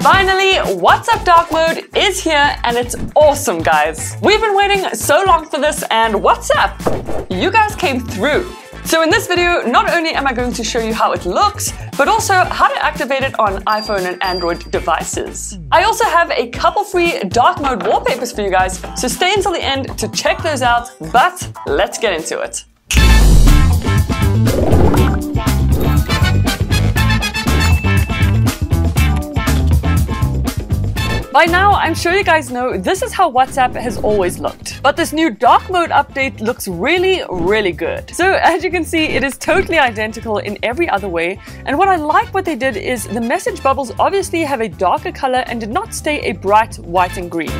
Finally, WhatsApp Dark Mode is here and it's awesome, guys. We've been waiting so long for this and WhatsApp, you guys came through. So in this video, not only am I going to show you how it looks, but also how to activate it on iPhone and Android devices. I also have a couple free dark mode wallpapers for you guys, so stay until the end to check those out, but let's get into it. By now, I'm sure you guys know this is how WhatsApp has always looked. But this new dark mode update looks really good. So as you can see, it is totally identical in every other way. And what I like what they did is the message bubbles obviously have a darker color and did not stay a bright white and green.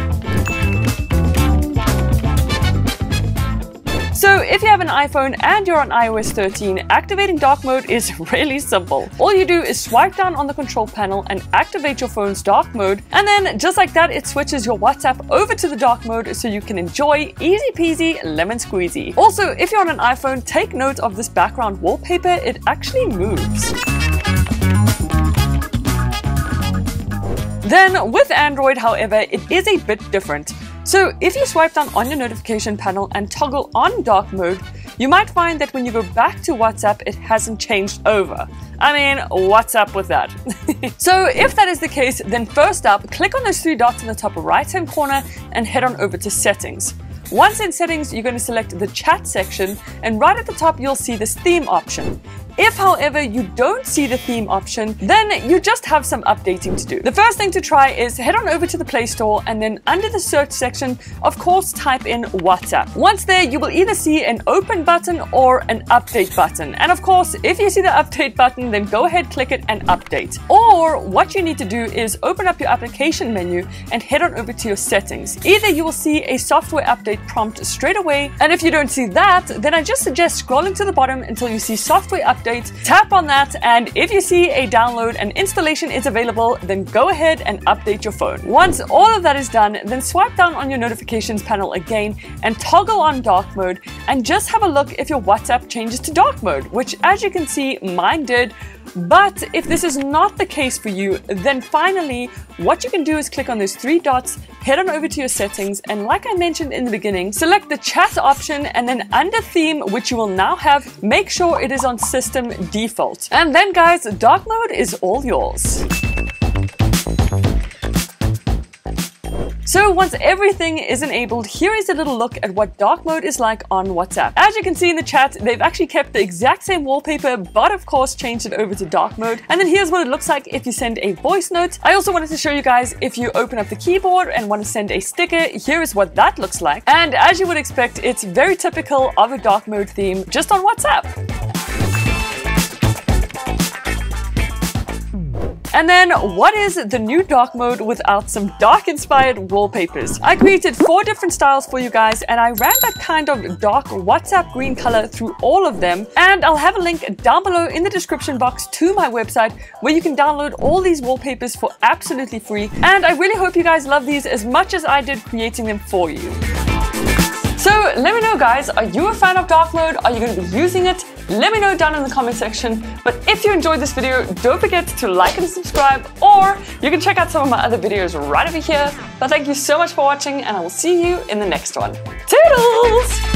So if you have an iPhone and you're on iOS 13, activating dark mode is really simple. All you do is swipe down on the control panel and activate your phone's dark mode, and then just like that it switches your WhatsApp over to the dark mode so you can enjoy easy peasy lemon squeezy. Also, if you're on an iPhone, take note of this background wallpaper, it actually moves. Then with Android, however, it is a bit different. So if you swipe down on your notification panel and toggle on dark mode, you might find that when you go back to WhatsApp, it hasn't changed over. I mean, what's up with that? So if that is the case, then first up, click on those three dots in the top right hand corner and head on over to settings. Once in settings, you're going to select the chat section, and right at the top you'll see this theme option. If, however, you don't see the theme option, then you just have some updating to do. The first thing to try is head on over to the Play Store and then under the search section, of course, type in WhatsApp. Once there, you will either see an open button or an update button. And of course, if you see the update button, then go ahead, click it and update. Or what you need to do is open up your application menu and head on over to your settings. Either you will see a software update prompt straight away, and if you don't see that, then I just suggest scrolling to the bottom until you see software update. Tap on that, and if you see a download and installation is available, then go ahead and update your phone. Once all of that is done, then swipe down on your notifications panel again and toggle on dark mode, and just have a look if your WhatsApp changes to dark mode, which as you can see, mine did. But if this is not the case for you, then finally, what you can do is click on those three dots, head on over to your settings, and like I mentioned in the beginning, select the chat option, and then under theme, which you will now have, make sure it is on system default. And then guys, dark mode is all yours. So once everything is enabled, here is a little look at what dark mode is like on WhatsApp. As you can see in the chat, they've actually kept the exact same wallpaper, but of course changed it over to dark mode. And then here's what it looks like if you send a voice note. I also wanted to show you guys if you open up the keyboard and want to send a sticker, here is what that looks like. And as you would expect, it's very typical of a dark mode theme just on WhatsApp. And then, what is the new dark mode without some dark inspired wallpapers? I created 4 different styles for you guys, and I ran that kind of dark WhatsApp green color through all of them. And I'll have a link down below in the description box to my website where you can download all these wallpapers for absolutely free. And I really hope you guys love these as much as I did creating them for you. So let me know guys, are you a fan of dark mode? Are you going to be using it? Let me know down in the comment section. But if you enjoyed this video, don't forget to like and subscribe, or you can check out some of my other videos right over here. But thank you so much for watching, and I will see you in the next one. Toodles!